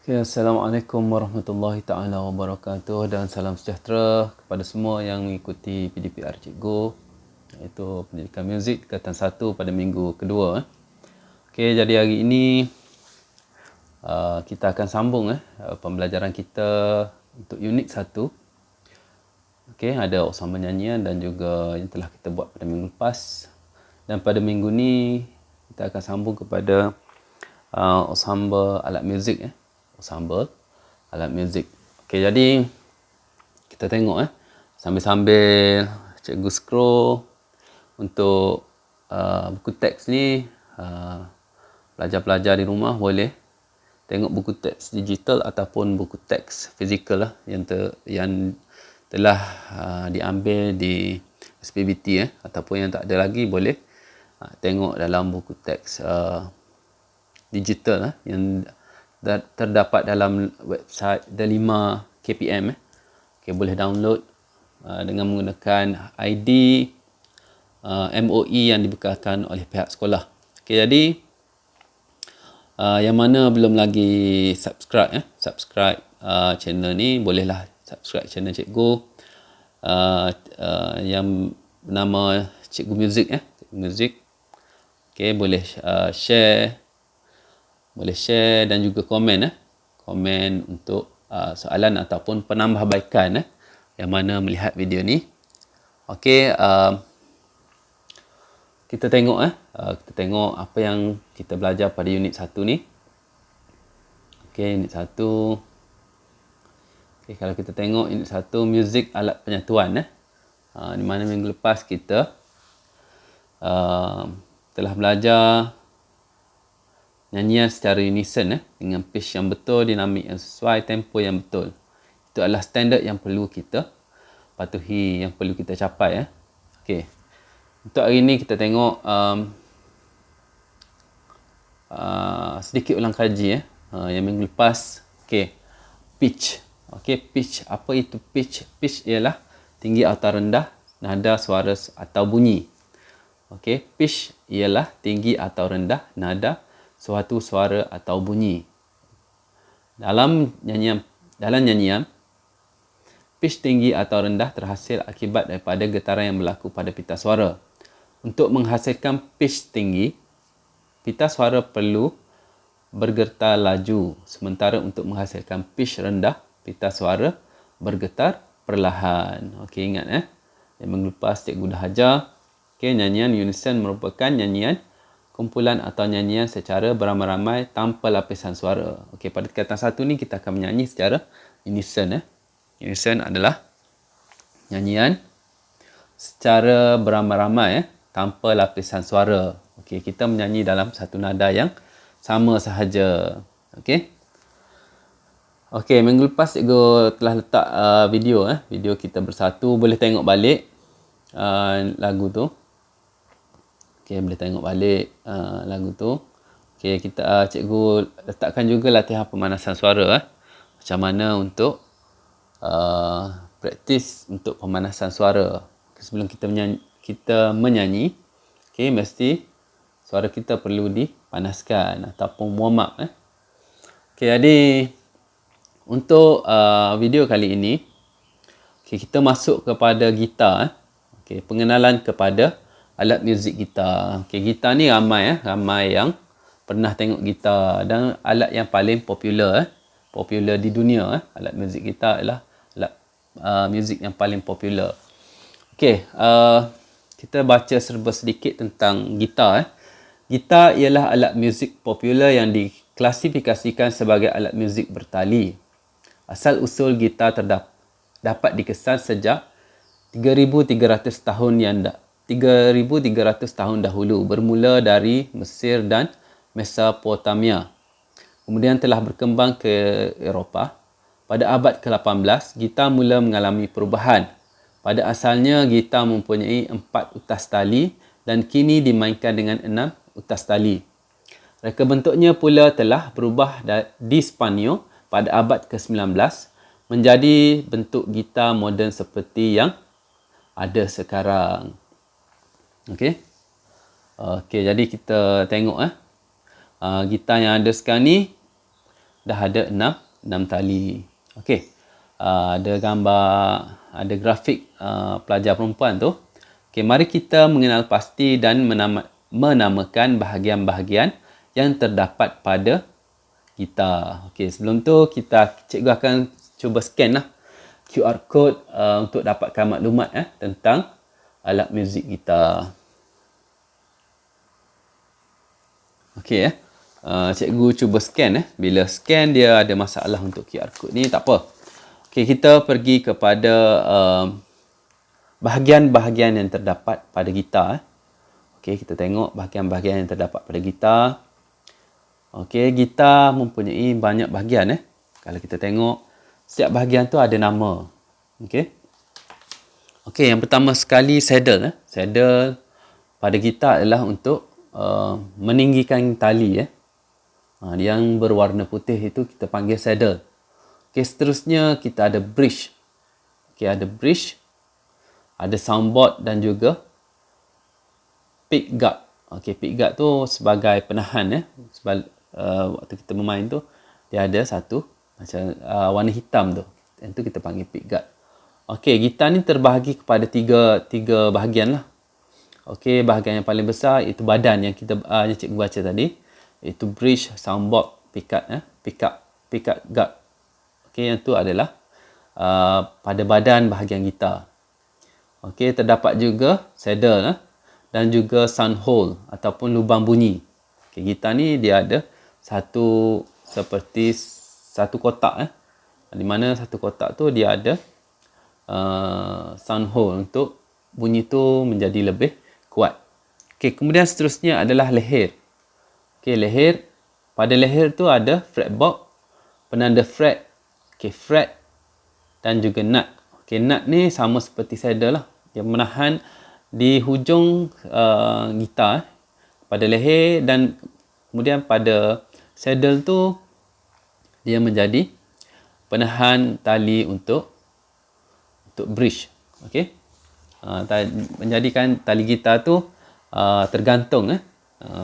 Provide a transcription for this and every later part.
Okay, Assalamualaikum warahmatullahi taala wabarakatuh dan salam sejahtera kepada semua yang mengikuti PDPR Cikgu, iaitu pendidikan muzik tingkatan 1 pada minggu kedua. Okay, jadi hari ini kita akan sambung pembelajaran kita untuk unit 1. Okay, ada ensemble nyanyian dan juga yang telah kita buat pada minggu lepas. Dan pada minggu ni kita akan sambung kepada ensemble alat muzik ensemble alat muzik. Okey, jadi kita tengok sambil-sambil cikgu scroll untuk buku teks ni, pelajar-pelajar di rumah boleh tengok buku teks digital ataupun buku teks fizikal yang telah diambil di SPBT ataupun yang tak ada lagi boleh tengok dalam buku teks digital yang terdapat dalam website Delima KPM. Okay, boleh download dengan menggunakan ID MOE yang dibekalkan oleh pihak sekolah. Okay, jadi yang mana belum lagi subscribe channel ni, bolehlah subscribe channel cikgu yang bernama Cikgu Muzik Cikgu Muzik. Okay, boleh share dan juga komen komen untuk soalan ataupun penambahbaikan yang mana melihat video ni. Okey, kita tengok apa yang kita belajar pada unit 1 ni. Okey, unit 1. Okey, kalau kita tengok unit 1 muzik alat penyatuan di mana minggu lepas kita telah belajar nyanyian secara unison dengan pitch yang betul, dinamik yang sesuai, tempo yang betul. Itu adalah standard yang perlu kita patuhi, yang perlu kita capai. Okey. Untuk hari ini kita tengok sedikit ulang kaji yang minggu lepas. Okey. Pitch. Okey, pitch. Apa itu pitch? Pitch ialah tinggi atau rendah nada suara atau bunyi. Okey, pitch ialah tinggi atau rendah nada suatu suara atau bunyi. Dalam nyanyian, pitch tinggi atau rendah terhasil akibat daripada getaran yang berlaku pada pita suara. Untuk menghasilkan pitch tinggi, pita suara perlu bergetar laju, sementara untuk menghasilkan pitch rendah, pita suara bergetar perlahan. Okey, ingat yang minggu lepas cikgu dah ajar. Okey, nyanyian unison merupakan nyanyian kumpulan atau nyanyian secara beramai-ramai tanpa lapisan suara. Okey, pada tingkatan 1 ni kita akan menyanyi secara unison. Unison adalah nyanyian secara beramai-ramai tanpa lapisan suara. Okey, kita menyanyi dalam satu nada yang sama sahaja. Okey. Okey, minggu lepas cikgu telah letak video kita bersatu. Boleh tengok balik lagu tu. Okey, boleh tengok balik lagu tu. Okey, kita cikgu letakkan juga latihan pemanasan suara macam mana untuk praktis untuk pemanasan suara. Sebelum kita menyanyi, okey, mesti suara kita perlu dipanaskan ataupun warm up. Okey, jadi untuk video kali ini, okey, kita masuk kepada gitar. Okey, pengenalan kepada alat muzik gitar. Okay, gitar ni ramai yang pernah tengok gitar, dan alat yang paling popular di dunia. Alat muzik gitar adalah alat muzik yang paling popular. Okay, kita baca serba sedikit tentang gitar. Gitar ialah alat muzik popular yang diklasifikasikan sebagai alat muzik bertali. Asal usul gitar dapat dikesan sejak 3,300 tahun dahulu, bermula dari Mesir dan Mesopotamia. Kemudian telah berkembang ke Eropah. Pada abad ke-18, gitar mula mengalami perubahan. Pada asalnya, gitar mempunyai 4 utas tali dan kini dimainkan dengan 6 utas tali. Reka bentuknya pula telah berubah di Sepanyol pada abad ke-19 menjadi bentuk gitar moden seperti yang ada sekarang. Okey. Okey, jadi kita tengok gitar yang ada sekarang ni dah ada 6 tali. Okey. Ada gambar, ada grafik pelajar perempuan tu. Okey, mari kita mengenal pasti dan menamakan bahagian-bahagian yang terdapat pada gitar. Okey, sebelum tu cikgu akan cuba scan lah QR code untuk dapatkan maklumat tentang alat muzik gitar. Okey, cikgu cuba scan. Bila scan dia ada masalah untuk QR code ni, tak apa. Okey, kita pergi kepada bahagian-bahagian yang terdapat pada gitar. Okey, kita tengok bahagian-bahagian yang terdapat pada gitar. Okey, gitar mempunyai banyak bahagian. Kalau kita tengok, setiap bahagian tu ada nama. Okey. Okey, yang pertama sekali saddle. Saddle pada gitar adalah untuk meninggikan tali. Yang berwarna putih itu kita panggil saddle. Okey, seterusnya kita ada bridge. Okey, ada bridge, ada soundboard dan juga pickguard. Okey, pickguard tu sebagai penahan. Waktu kita bermain tu dia ada satu macam warna hitam tu. Yang tu kita panggil pickguard. Okey, gitar ni terbahagi kepada tiga bahagian lah. Okey, bahagian yang paling besar itu badan yang cikgu baca tadi. Itu bridge, soundboard, pickguard guard. Okey, yang tu adalah pada badan bahagian gitar. Okey, terdapat juga saddle dan juga sound hole ataupun lubang bunyi. Okey, gitar ni dia ada seperti satu kotak. Di mana satu kotak tu dia ada sound hole untuk bunyi tu menjadi lebih kuat. Okey, kemudian seterusnya adalah leher. Okey, leher. Pada leher tu ada fretboard, penanda fret, fret dan juga nut. Okey, nut ni sama seperti saddle lah. Dia menahan di hujung gitar pada leher, dan kemudian pada saddle tu dia menjadi penahan tali untuk bridge. Okey. Menjadikan tali gitar tu tergantung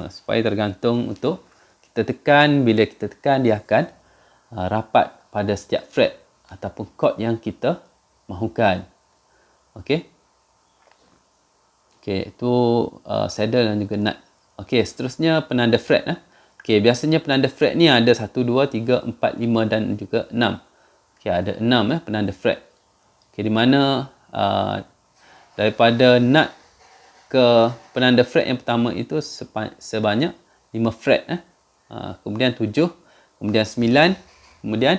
supaya tergantung untuk kita tekan. Bila kita tekan, dia akan rapat pada setiap fret ataupun chord yang kita mahukan. Okey. Okey, itu saddle dan juga nut. Okey, seterusnya penanda fret. Okey, biasanya penanda fret ni ada 1, 2, 3, 4, 5 dan juga 6. Okey, ada 6 penanda fret. Okey, di mana daripada nut ke penanda fret yang pertama itu sebanyak 5 fret. Kemudian 7, kemudian 9, kemudian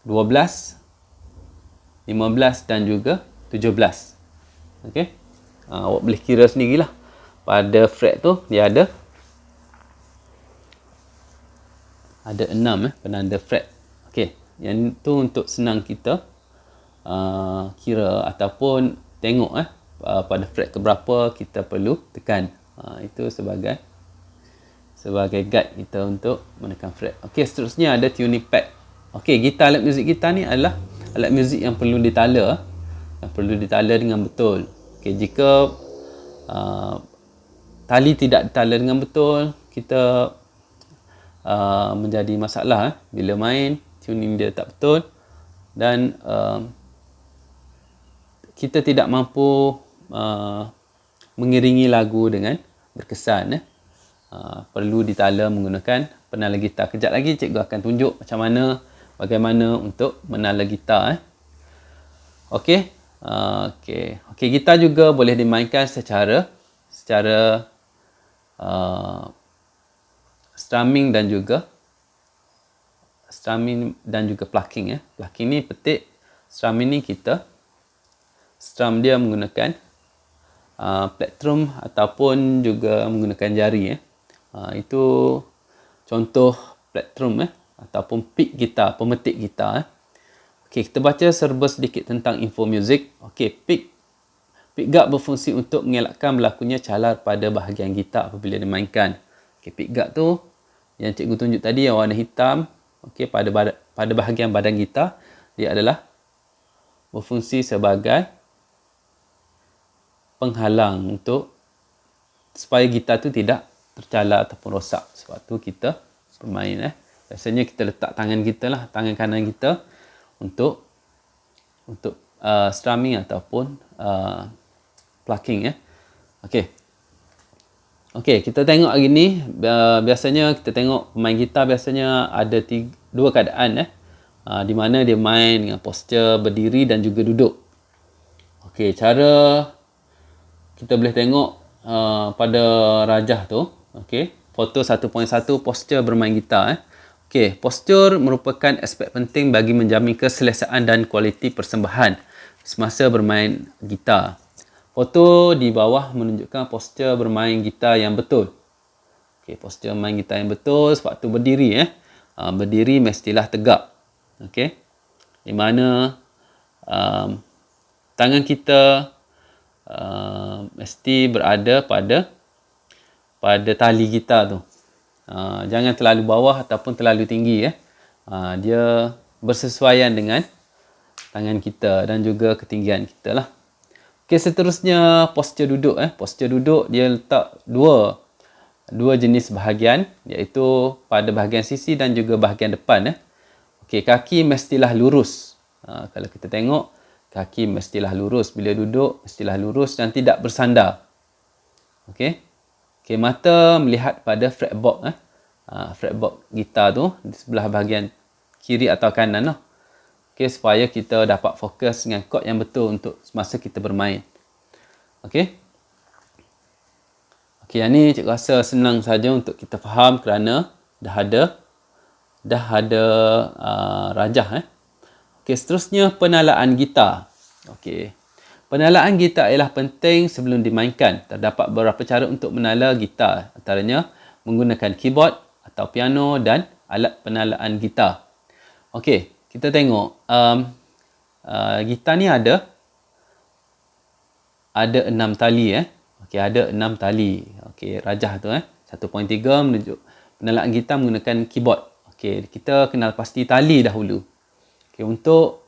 12, 15 dan juga 17. Okey. Awak boleh kira sendirilah. Pada fret tu dia ada 6 penanda fret. Okey, yang tu untuk senang kita kira ataupun tengok pada fret keberapa kita perlu tekan. Itu sebagai guide kita untuk menekan fret. Okey, seterusnya ada tuning pad. Okey, alat muzik gitar ni adalah alat muzik yang perlu ditala. Yang perlu ditala dengan betul. Okey, jika tali tidak ditala dengan betul, kita menjadi masalah bila main, tuning dia tak betul, dan kita tidak mampu mengiringi lagu dengan berkesan. Perlu ditala menggunakan penala gitar. Kejap lagi cikgu akan tunjuk bagaimana untuk menala gitar. Okey. Okey, gitar juga boleh dimainkan secara strumming dan juga plucking. Plucking ni petik, strumming ni kita strum dia menggunakan plectrum ataupun juga menggunakan jari. Itu contoh plectrum ataupun pick gitar, pemetik gitar. Okey, kita baca serba sedikit tentang info muzik. Okey, pickguard berfungsi untuk mengelakkan berlakunya calar pada bahagian gitar apabila dimainkan. Okey, pickguard tu yang cikgu tunjuk tadi yang warna hitam. Okey, pada bahagian badan gitar dia adalah berfungsi sebagai penghalang supaya gitar tu tidak tercalar ataupun rosak. Sebab tu kita bermain Biasanya kita letak tangan kita lah, tangan kanan kita untuk strumming ataupun plucking ya. Okey, kita tengok hari ni biasanya kita tengok pemain gitar biasanya ada dua keadaan di mana dia main dengan postur berdiri dan juga duduk. Okey, cara kita boleh tengok pada rajah tu, okey, foto 1.1 postur bermain gitar Okey, postur merupakan aspek penting bagi menjamin keselesaan dan kualiti persembahan semasa bermain gitar. Foto di bawah menunjukkan postur bermain gitar yang betul. Okey, postur bermain gitar yang betul sewaktu berdiri berdiri mestilah tegak. Okey. Di mana tangan kita mesti berada pada tali gitar tu. Jangan terlalu bawah ataupun terlalu tinggi dia bersesuaian dengan tangan kita dan juga ketinggian kita lah. Okey, seterusnya postur duduk postur duduk dia letak dua jenis bahagian, iaitu pada bahagian sisi dan juga bahagian depan Okey, kaki mestilah lurus. Kalau kita tengok, kaki mestilah lurus bila duduk, mestilah lurus dan tidak bersandar. Okey. Okey, mata melihat pada fretboard fretboard gitar tu di sebelah bahagian kiri atau kanan lah. Okey, supaya kita dapat fokus dengan chord yang betul untuk semasa kita bermain. Okey. Okey, yang ni cikgu rasa senang saja untuk kita faham kerana dah ada rajah Okey, seterusnya penalaan gitar. Okey. Penalaan gitar ialah penting sebelum dimainkan. Terdapat beberapa cara untuk menala gitar, antaranya menggunakan keyboard atau piano dan alat penalaan gitar. Okey, kita tengok gitar ni ada 6 tali Okey, ada 6 tali. Okey, rajah tu 1.3 menunjuk penalaan gitar menggunakan keyboard. Okey, kita kenal pasti tali dahulu. Okey, untuk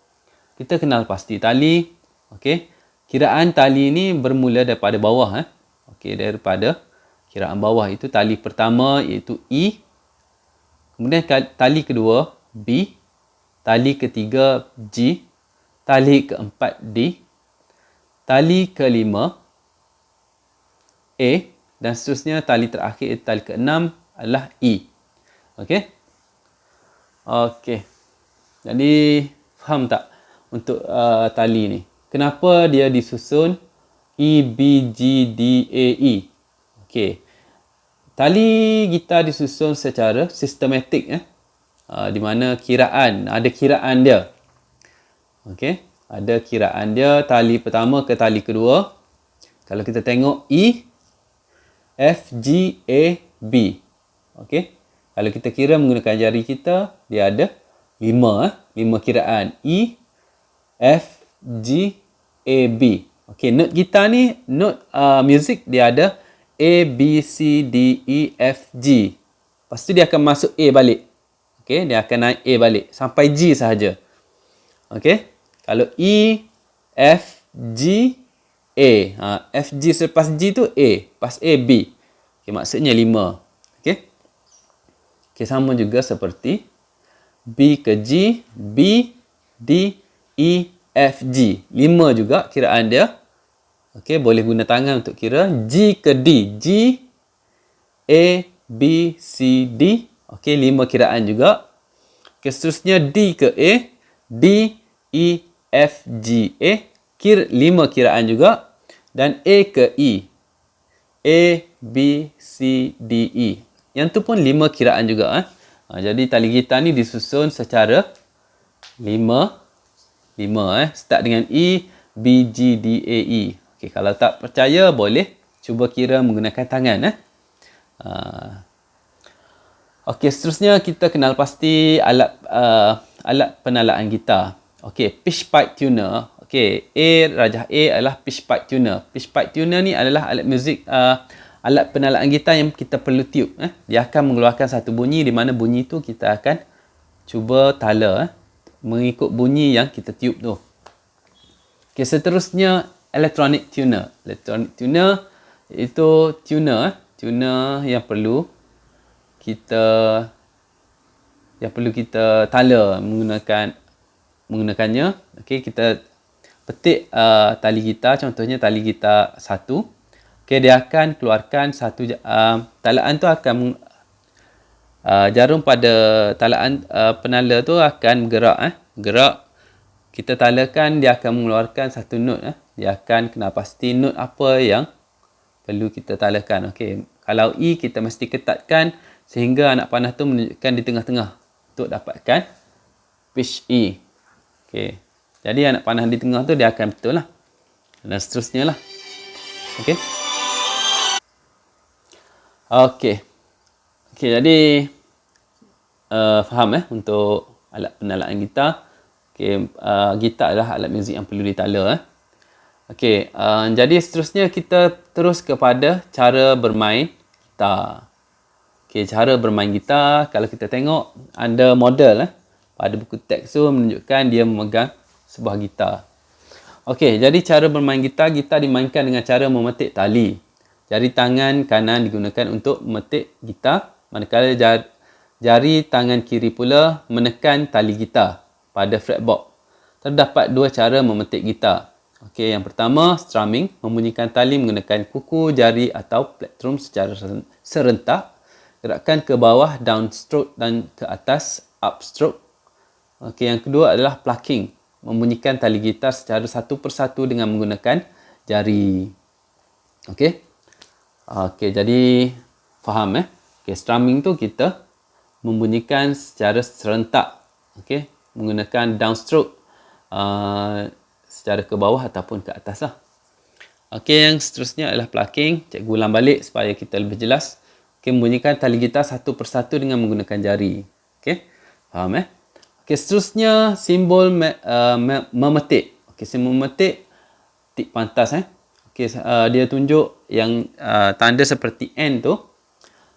kita kenal pasti tali, okey, kiraan tali ni bermula daripada bawah Okey, daripada kiraan bawah itu tali pertama iaitu E, kemudian tali kedua B, tali ketiga G, tali keempat D, tali kelima A dan seterusnya tali terakhir tali keenam adalah E. Okey. Okey. Jadi faham tak untuk tali ni? Kenapa dia disusun E, B, G, D, A, E? Okey. Tali gitar disusun secara sistematik di mana ada kiraan dia. Okey, ada kiraan dia tali pertama ke tali kedua. Kalau kita tengok E, F, G, A, B. Okey. Kalau kita kira menggunakan jari kita, dia ada 5 kiraan. E, F, G, A, B. Okey, note gitar ni, note music dia ada A, B, C, D, E, F, G. Lepas tu dia akan masuk A balik. Okey, dia akan naik A balik sampai G sahaja. Okey. Kalau E, F, G, A. F, G selepas G tu A. Lepas A, B. Okey, maksudnya 5. Okey. Okey, sama juga seperti B ke G, B, D, E, F, G. 5 juga kiraan dia. Okey, boleh guna tangan untuk kira. G ke D, G, A, B, C, D. Okey, 5 kiraan juga. Okey, seterusnya D ke A, D, E, F, G, A. 5 kiraan juga. Dan A ke E, A, B, C, D, E. Yang tu pun 5 kiraan juga. Jadi tali gitar ni disusun secara 5. Start dengan E, B, G, D, A, E. Okey, kalau tak percaya boleh cuba kira menggunakan tangan. Okey, seterusnya kita kenal pasti alat penalaan gitar. Okey, pitch pipe tuner. Okey, rajah A adalah pitch pipe tuner. Pitch pipe tuner ni adalah alat muzik, alat penalaan gitar yang kita perlu tiup. Dia akan mengeluarkan satu bunyi di mana bunyi tu kita akan cuba tala mengikut bunyi yang kita tiup tu. Okey, seterusnya electronic tuner. Electronic tuner itu tuner yang perlu kita yang perlu kita tala menggunakannya. Okey, kita petik tali gitar, contohnya tali gitar 1. Okey, dia akan keluarkan satu talaan tu akan jarum pada talaan penala tu akan bergerak gerak. Kita talakan, dia akan mengeluarkan satu not dia akan kena pasti not apa yang perlu kita talakan. Okey, kalau E kita mesti ketatkan sehingga anak panah tu menunjukkan di tengah-tengah untuk dapatkan pitch E. Okey, jadi anak panah di tengah tu dia akan betul lah, dan seterusnya lah. Okey. Okey. Okey, jadi faham untuk alat penalaan gitar. Okey, gitar adalah alat muzik yang perlu ditala. Okey, jadi seterusnya kita terus kepada cara bermain gitar. Okey, cara bermain gitar, kalau kita tengok ada model pada buku teks tu menunjukkan dia memegang sebuah gitar. Okey, jadi cara bermain gitar dimainkan dengan cara memetik tali. Jari tangan kanan digunakan untuk memetik gitar, manakala jari tangan kiri pula menekan tali gitar pada fretboard. Terdapat dua cara memetik gitar. Okey, yang pertama, strumming, membunyikan tali menggunakan kuku, jari atau plektrum secara serentak. Gerakan ke bawah, downstroke, dan ke atas, upstroke. Okey, yang kedua adalah plucking, membunyikan tali gitar secara satu persatu dengan menggunakan jari. Okey. Okey, jadi faham Okey, strumming tu kita membunyikan secara serentak. Okey, menggunakan downstroke secara ke bawah ataupun ke atas lah. Okey, yang seterusnya adalah plucking. Cikgu ulang balik supaya kita lebih jelas. Okey, membunyikan tali gitar satu persatu dengan menggunakan jari. Okey, faham Okey, seterusnya simbol memetik. Okey, simbol memetik tik pantas Okey, dia tunjuk yang tanda seperti N tu.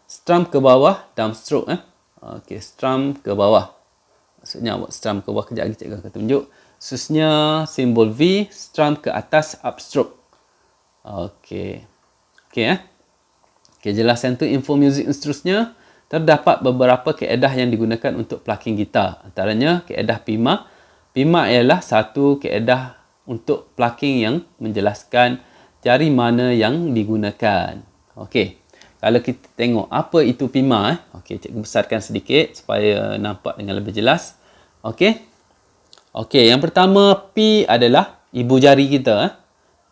Strum ke bawah, downstroke Okey, strum ke bawah. Maksudnya awak strum ke bawah, kejap lagi cikgu akan tunjuk. Seterusnya simbol V, strum ke atas, upstroke. Okey. Okey Okey, jelasan tu info muzik seterusnya. Terdapat beberapa kaedah yang digunakan untuk plucking gitar. Antaranya kaedah PIMA. PIMA ialah satu kaedah untuk plucking yang menjelaskan jari mana yang digunakan. Okey. Kalau kita tengok apa itu PIMA okey, cikgu besarkan sedikit supaya nampak dengan lebih jelas. Okey. Okey, yang pertama P adalah ibu jari kita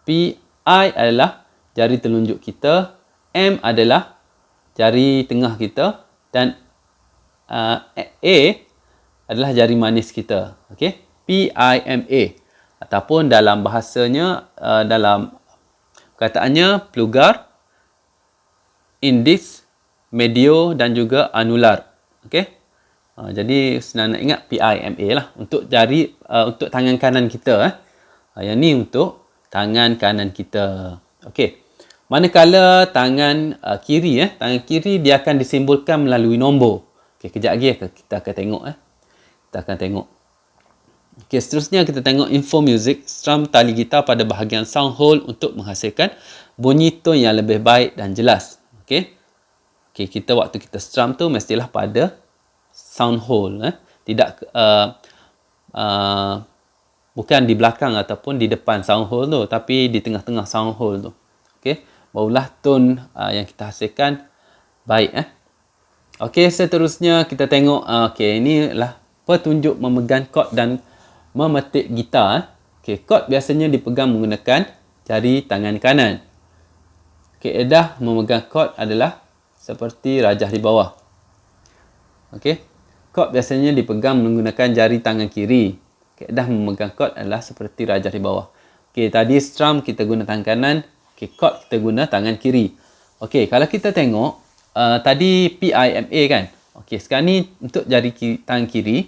P, I adalah jari telunjuk kita, M adalah jari tengah kita, dan A adalah jari manis kita. Okey, P, I, M, A. Ataupun dalam bahasanya, dalam perkataannya plugar, index, medio dan juga anular. Okey. Jadi senang nak ingat PIMA lah untuk jari untuk tangan kanan kita yang ni untuk tangan kanan kita. Okey. Manakala tangan kiri tangan kiri dia akan disimbolkan melalui nombor. Okey, kejap lagi kita akan tengok Kita akan tengok. Okey, seterusnya kita tengok info music, strum tali gitar pada bahagian sound hole untuk menghasilkan bunyi tone yang lebih baik dan jelas. Okey. Okey, kita waktu kita strum tu mestilah pada sound hole tidak bukan di belakang ataupun di depan sound hole tu, tapi di tengah-tengah sound hole tu. Okey, barulah tone yang kita hasilkan baik Okey, seterusnya kita tengok okey, inilah petunjuk memegang chord dan memetik gitar. Okey, chord biasanya dipegang menggunakan jari tangan kanan. Kaedah memegang chord adalah seperti rajah di bawah. Okey, chord biasanya dipegang menggunakan jari tangan kiri. Kaedah memegang chord adalah seperti rajah di bawah. Okey, tadi strum kita guna tangan kanan, okey, chord kita guna tangan kiri. Okey, kalau kita tengok tadi PIMA kan. Okey, sekarang ni untuk jari tangan kiri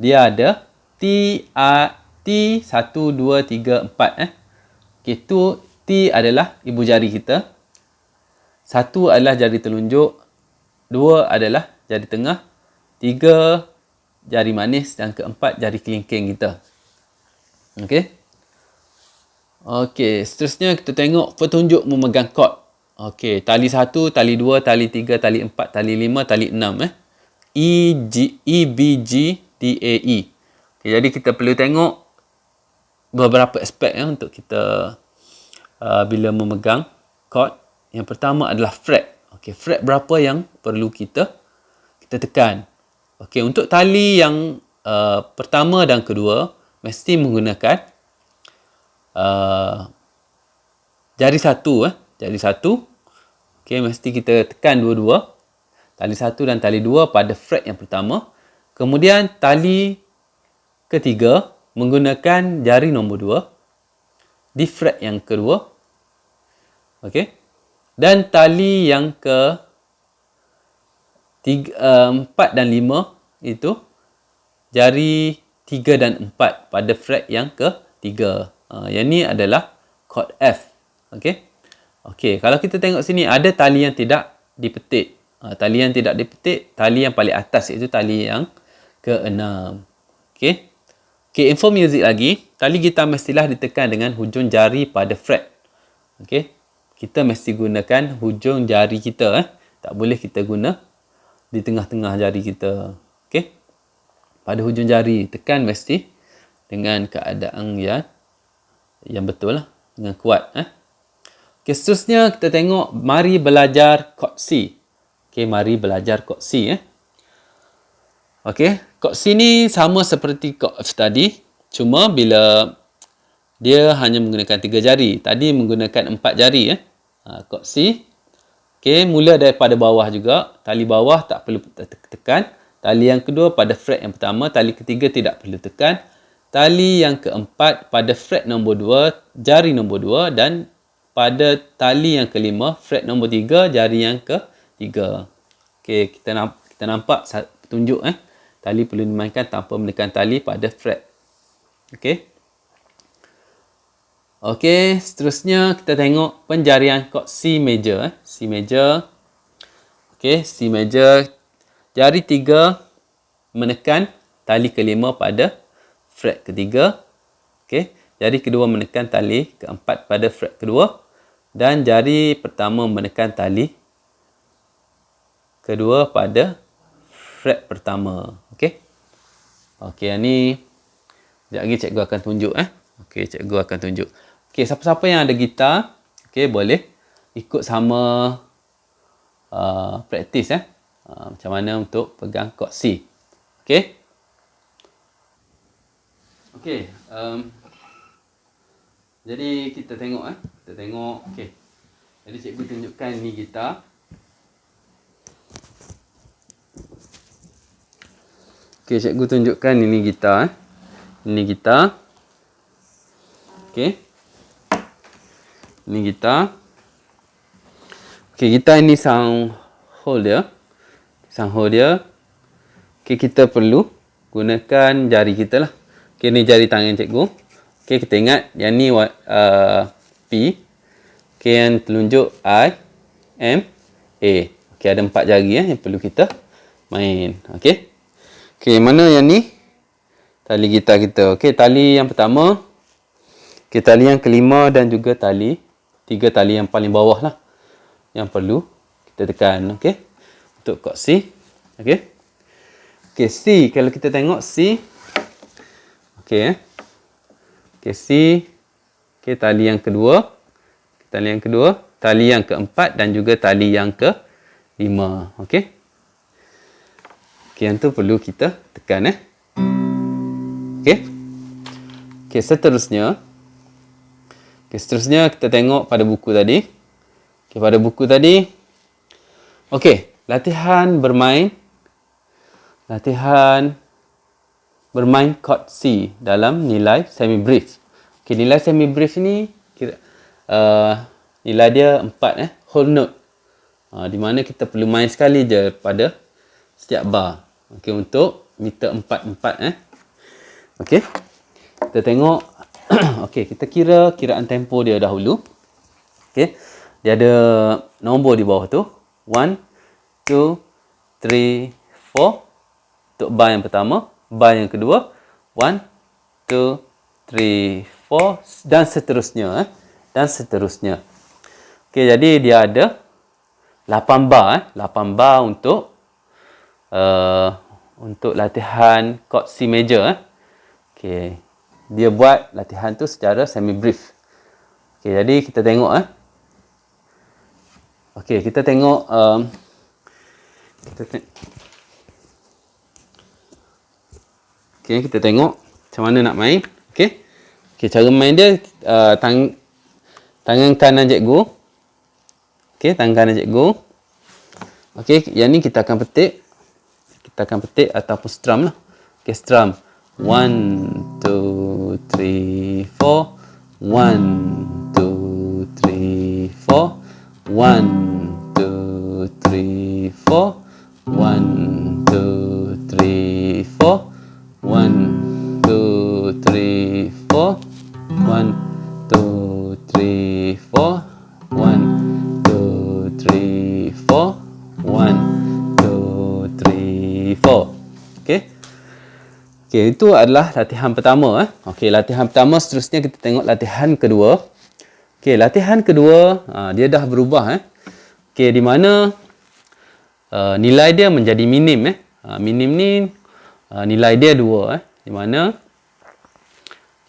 dia ada T 1 2 3 4 Okey, tu T adalah ibu jari kita. 1 adalah jari telunjuk, 2 adalah jari tengah, 3 jari manis dan keempat jari kelingking kita. Okey. Okey, seterusnya kita tengok petunjuk memegang chord. Okey, tali 1, tali 2, tali 3, tali 4, tali 5, tali 6 EBGDAE. Okay, jadi kita perlu tengok beberapa aspek untuk kita bila memegang chord. Yang pertama adalah fret. Okay, fret berapa yang perlu kita tekan. Okay, untuk tali yang pertama dan kedua mesti menggunakan jari satu. Jari satu. Okay, mesti kita tekan dua-dua. Tali satu dan tali dua pada fret yang pertama. Kemudian tali ketiga menggunakan jari nombor 2 di fret yang kedua. Okey. Dan tali yang ke 4 dan 5 itu jari 3 dan 4 pada fret yang ke-3. Yang ni adalah chord F. Okey. Okey, kalau kita tengok sini ada tali yang tidak dipetik. Tali yang tidak dipetik, tali yang paling atas iaitu tali yang ke-6. Okey. Okey, info muzik lagi. Tali gitar mestilah ditekan dengan hujung jari pada fret. Okey. Kita mesti gunakan hujung jari kita. Tak boleh kita guna di tengah-tengah jari kita. Okey. Pada hujung jari tekan mesti dengan keadaan yang betul lah, dengan kuat. Okey, seterusnya kita tengok mari belajar chord C. Okey, mari belajar chord C. Okey, chord C ni sama seperti chord F tadi, cuma bila dia hanya menggunakan 3 jari. Tadi menggunakan 4 jari. Chord C. Okey, mula daripada bawah juga. Tali bawah tak perlu tekan. Tali yang kedua pada fret yang pertama. Tali ketiga tidak perlu tekan. Tali yang keempat pada fret nombor 2, jari nombor 2. Dan pada tali yang kelima, fret nombor 3, jari yang ke-3. Okey, kita nampak petunjuk. Tali perlu dimainkan tanpa menekan tali pada fret. Okey. Okey, seterusnya kita tengok penjarian chord C major. C major. Okey, C major. Jari 3 menekan tali kelima pada fret ketiga. Okey, jari kedua menekan tali keempat pada fret kedua. Dan jari pertama menekan tali kedua pada fret pertama. Okey. Okey, yang ni sekejap lagi cikgu akan tunjuk. Okey, cikgu akan tunjuk. Okey, siapa-siapa yang ada gitar, okey, boleh ikut sama praktis macam mana untuk pegang chord C. Okey. Okey, jadi kita tengok okey. Jadi cikgu tunjukkan ni gitar. Okey, cikgu tunjukkan ini gitar. Ini gitar. Okey. Ini gitar. Okey, gitar ini sound hole dia. Sound hole dia. Okey, kita perlu gunakan jari kita lah. Okey, ni jari tangan cikgu. Okey, kita ingat yang ni P. Okey, yang telunjuk I, M, A. Okey, ada 4 jari yang perlu kita main. Okey. Okey, mana yang ni? Tali gitar kita. Okey, tali yang pertama. Okey, tali yang kelima dan juga tali 3 tali yang paling bawah lah yang perlu kita tekan. Okey. Untuk chord C. Okey. Okey, C. Kalau kita tengok C. Okey. Okey, C. Okey, tali yang kedua. Tali yang kedua. Tali yang keempat dan juga tali yang kelima. Okey. Okey, yang tu perlu kita tekan. Okey. Okey, seterusnya. Okey, seterusnya kita tengok pada buku tadi. Okey, pada buku tadi. Okey, latihan bermain chord C dalam nilai semi brief. Okey, nilai semi brief ni kira nilai dia 4 whole note. Di mana kita perlu main sekali je pada setiap bar. Okey, untuk meter 4/4. Okey. Kita tengok. Okey, kita kiraan tempo dia dahulu. Okey. Dia ada nombor di bawah tu. 1, 2, 3, 4. Untuk bar yang pertama. Bar yang kedua. 1, 2, 3, 4. Dan seterusnya. Dan seterusnya. Okey, jadi dia ada 8 bar. 8 bar untuk untuk latihan chord C major. Okay. Dia buat latihan tu secara semi brief. Okay, jadi kita tengok. Okay, kita tengok. Kita tengok macam mana nak main. Okay, cara main dia tangan kanan cikgu. Okay, tangan kanan cikgu. Okay, yang ni kita akan petik. Ataupun strum lah. Okay, strum. 1, 2, 3, 4. 1, 2, 3, 4. 1, 2, 3, 4. 1, 2, 3, 4. 1, 2, 3, 4. 1, 2, 3, 4. 1, 2, 3, 4. 1, 2, 3, 4. Okay, itu adalah latihan pertama. Okay, latihan pertama. Seterusnya kita tengok latihan kedua. Okay, latihan kedua dia dah berubah. Okay, di mana nilai dia menjadi minim. Minim ni nilai dia 2. Di mana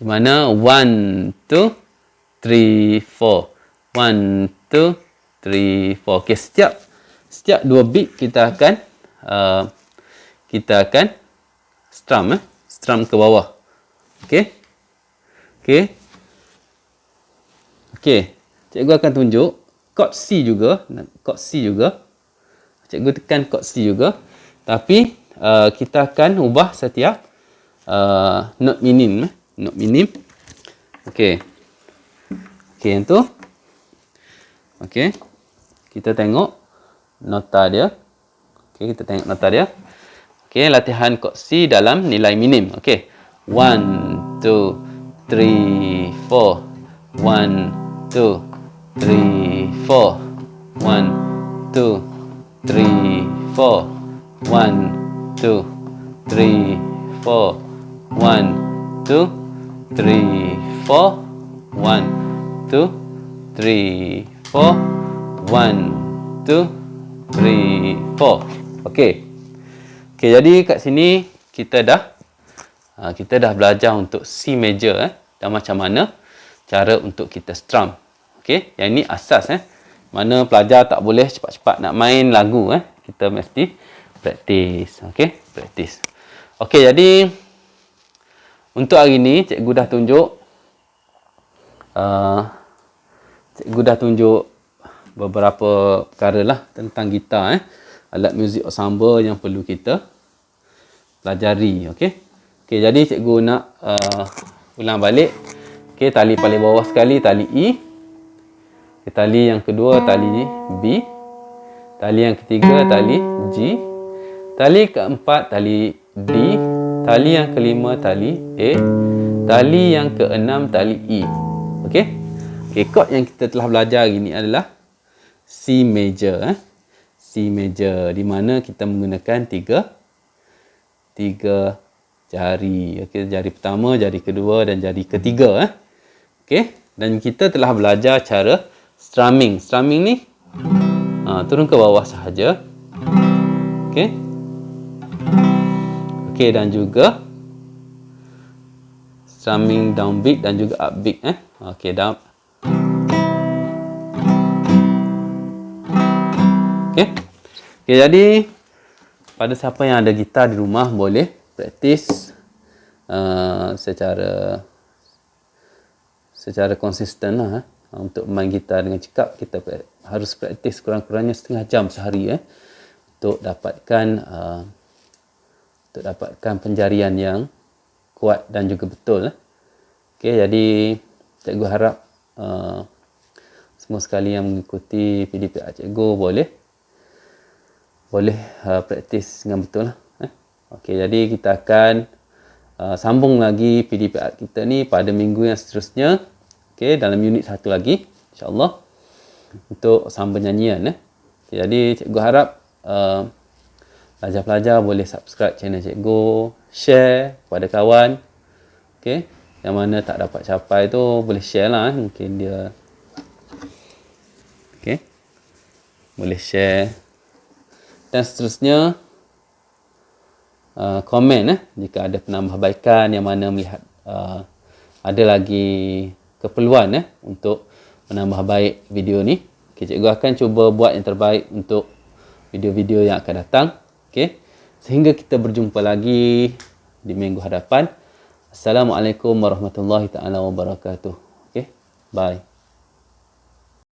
1, 2, 3, 4. 1, 2, 3, 4. Okay, setiap 2 beat kita akan strum ke bawah. Okay. Cikgu akan tunjuk chord C juga. Cikgu tekan chord C juga. Tapi kita akan ubah setiap note minim. Okay, yang tu. Okay. Kita tengok nota dia. Okay, latihan chord C dalam nilai minim. Okay. 1, 2, 3, 4. 1, 2, 3, 4. 1, 2, 3, 4. 1, 2, 3, 4. 1, 2, 3, 4. 1, 2, 3, 4. 1, 2, 3, 4. Okay, jadi kat sini kita dah belajar untuk C major dan macam mana cara untuk kita strum. Okay, yang ini asas mana pelajar tak boleh cepat-cepat nak main lagu. Kita mesti praktis. Okay, praktis. Okay, jadi untuk hari ni cikgu dah tunjuk beberapa perkara lah tentang gitar. Alat muzik ensemble yang perlu kita pelajari. Okay, jadi cikgu nak ulang balik. Okay, tali paling bawah sekali tali E. Okay, tali yang kedua tali B. Tali yang ketiga tali G. Tali keempat tali D. Tali yang kelima tali A. Tali yang keenam tali E. Okay, chord yang kita telah belajar hari ini adalah C major. C major, di mana kita menggunakan tiga jari. Okay, jari pertama, jari kedua dan jari ketiga. Okay, dan kita telah belajar cara strumming. Strumming ni turun ke bawah sahaja. Okay, dan juga strumming downbeat dan juga upbeat. Okay, down. Okay, jadi pada siapa yang ada gitar di rumah boleh praktis secara konsisten lah. Untuk main gitar dengan cekap kita harus praktis kurang-kurangnya setengah jam sehari untuk dapatkan penjarian yang kuat dan juga betul. Okay, jadi cikgu harap semua sekali yang mengikuti PDPA cikgu boleh praktis dengan betul lah. Okay, jadi kita akan sambung lagi PDPA kita ni pada minggu yang seterusnya. Okay, dalam unit 1 lagi insyaAllah untuk sambung nyanyian. Okay, jadi cikgu harap pelajar-pelajar boleh subscribe channel cikgu, share kepada kawan. Okay, yang mana tak dapat capai tu boleh share lah. Mungkin dia boleh share. Dan seterusnya komen jika ada penambahbaikan yang mana melihat ada lagi keperluan untuk menambah baik video ni. Okay, cikgu akan cuba buat yang terbaik untuk video-video yang akan datang. Okay. Sehingga kita berjumpa lagi di minggu hadapan. Assalamualaikum warahmatullahi taala wabarakatuh. Okay. Bye.